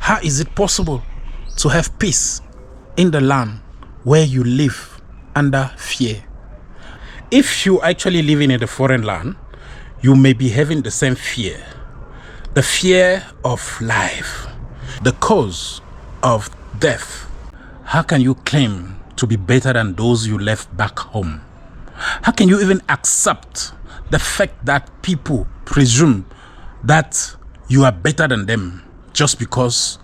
How is it possible to have peace in the land where you live under fear? If you actually living in a foreign land, you may be having the same fear. The fear of life, the cause of death. How can you claim to be better than those you left back home? How can you even accept the fact that people presume that you are better than them just because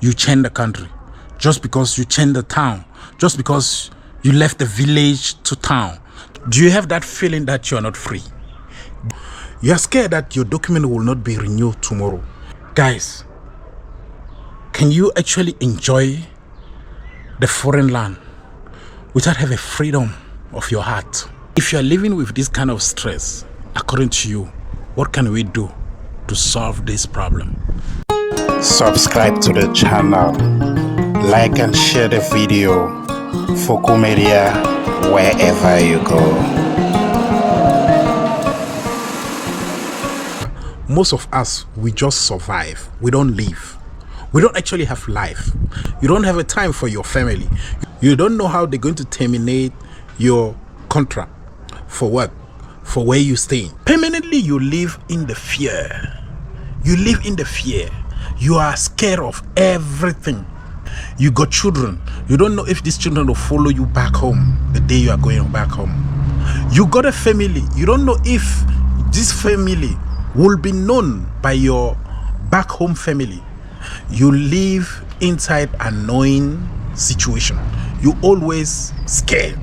you change the country, just because you change the town, just because you left the village to town? Do you have that feeling that you are not free? You are scared that your document will not be renewed tomorrow. Guys, can you actually enjoy the foreign land without having freedom of your heart? If you are living with this kind of stress, according to you, what can we do to solve this problem? Subscribe to the channel, like and share the video. Fokou Media, wherever you go. Most of us, we just survive. We don't live. We don't actually have life. You don't have a time for your family. You don't know how they're going to terminate your contract for work, for where you stay. Permanently, you live in the fear. You live in the fear. You are scared of everything. You got children. You don't know if these children will follow you back home the day you are going back home. You got a family. You don't know if this family will be known by your back home family. You live inside an annoying situation. You always scared.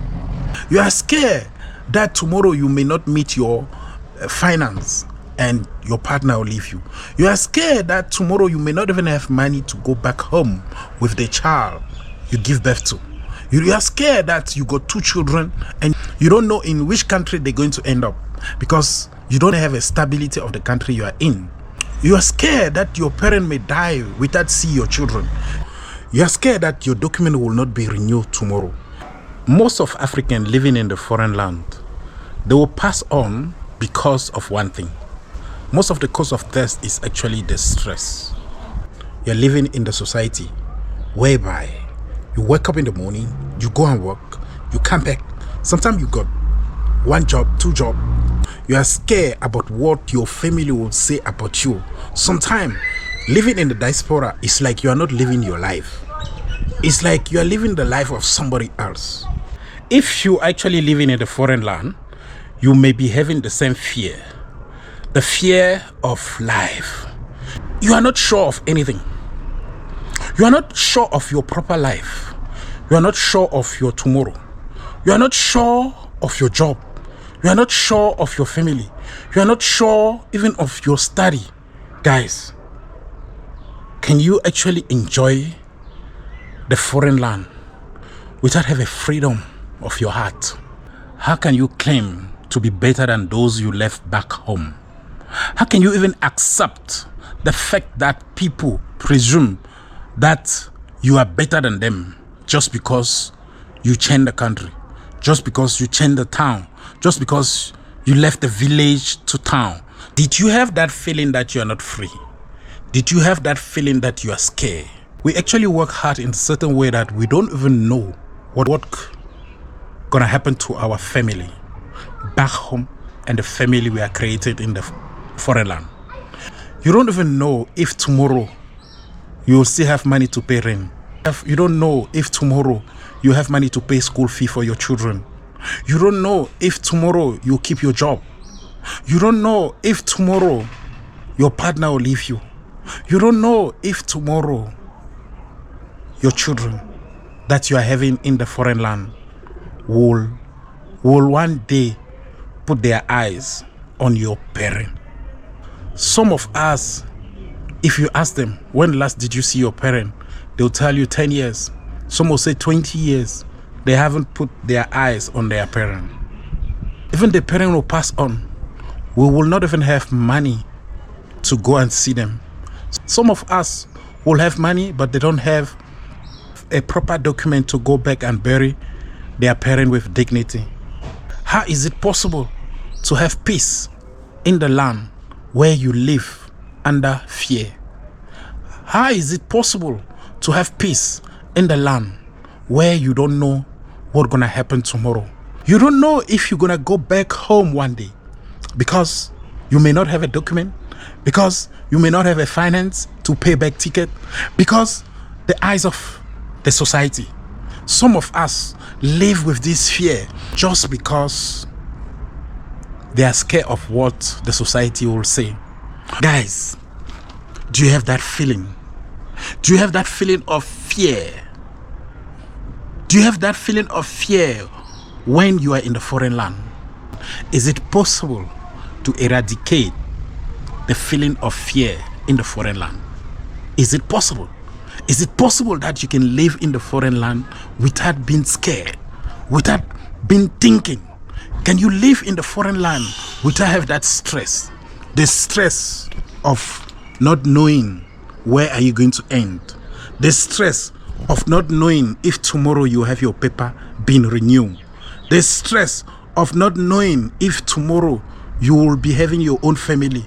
You are scared that tomorrow you may not meet your finance and your partner will leave you. You are scared that tomorrow you may not even have money to go back home with the child you give birth to. You are scared that you got 2 children and you don't know in which country they're going to end up because you don't have a stability of the country you are in. You are scared that your parent may die without seeing your children. You are scared that your document will not be renewed tomorrow. Most of Africans living in the foreign land, they will pass on because of one thing. Most of the cause of death is actually the stress. You're living in the society whereby you wake up in the morning, you go and work, you come back. Sometimes you got 1 job, 2 jobs. You are scared about what your family will say about you. Sometimes living in the diaspora is like you are not living your life. It's like you are living the life of somebody else. If you actually living in the foreign land, you may be having the same fear. The fear of life. You are not sure of anything. You are not sure of your proper life. You are not sure of your tomorrow. You are not sure of your job. You are not sure of your family. You are not sure even of your study. Guys, can you actually enjoy the foreign land without having freedom of your heart? How can you claim to be better than those you left back home? How can you even accept the fact that people presume that you are better than them just because you change the country, just because you change the town, just because you left the village to town? Did you have that feeling that you are not free? Did you have that feeling that you are scared? We actually work hard in a certain way that we don't even know what gonna happen to our family back home and the family we are created in the foreign land. You don't even know if tomorrow you will still have money to pay rent. You don't know if tomorrow you have money to pay school fee for your children. You don't know if tomorrow you keep your job. You don't know if tomorrow your partner will leave you. You don't know if tomorrow your children that you are having in the foreign land will one day put their eyes on your parent. Some of us, if you ask them, when last did you see your parent? They'll tell you 10 years. Some will say 20 years. They haven't put their eyes on their parent. Even the parent will pass on. We will not even have money to go and see them. Some of us will have money, but they don't have a proper document to go back and bury their parent with dignity. How is it possible to have peace in the land where you live under fear? How is it possible to have peace in the land where you don't know what's gonna happen tomorrow? You don't know if you're gonna go back home one day because you may not have a document, because you may not have a finance to pay back ticket, because the eyes of the society. Some of us live with this fear just because they are scared of what the society will say. Guys, do you have that feeling? Do you have that feeling of fear? Do you have that feeling of fear when you are in the foreign land? Is it possible to eradicate the feeling of fear in the foreign land? Is it possible? Is it possible that you can live in the foreign land without being scared, without being thinking? Can you live in the foreign land without have that stress? The stress of not knowing where are you going to end? The stress of not knowing if tomorrow you have your paper being renewed. The stress of not knowing if tomorrow you will be having your own family.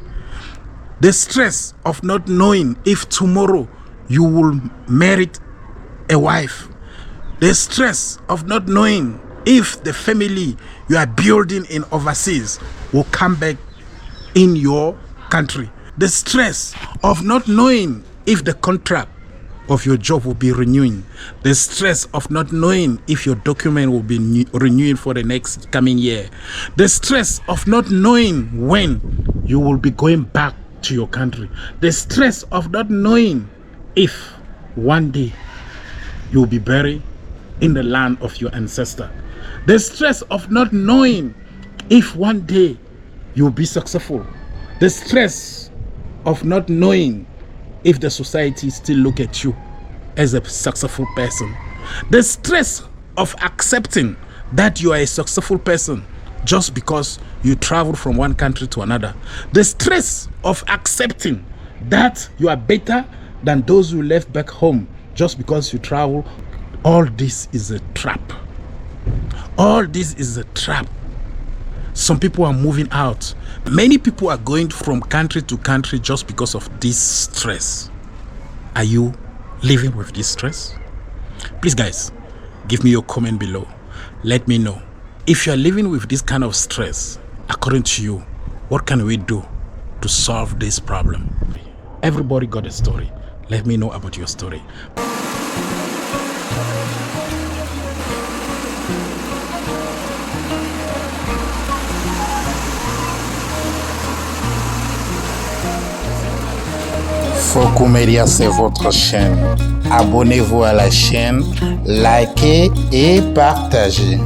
The stress of not knowing if tomorrow you will marry a wife. The stress of not knowing if the family you are building in overseas will come back in your country. The stress of not knowing if the contract of your job will be renewing. The stress of not knowing if your document will be renewing for the next coming year. The stress of not knowing when you will be going back to your country. The stress of not knowing if one day you will be buried in the land of your ancestor. The stress of not knowing if one day you will be successful. The stress of not knowing if the society still look at you as a successful person. The stress of accepting that you are a successful person just because you travel from one country to another. The stress of accepting that you are better than those who left back home just because you travel. All this is a trap. All this is a trap. Some people are moving out. Many people are going from country to country just because of this stress. Are you living with this stress? Please guys, give me your comment below. Let me know. If you are living with this kind of stress, according to you, what can we do to solve this problem? Everybody got a story. Let me know about your story. Fokou Media, c'est votre chaîne. Abonnez-vous à la chaîne, likez et partagez.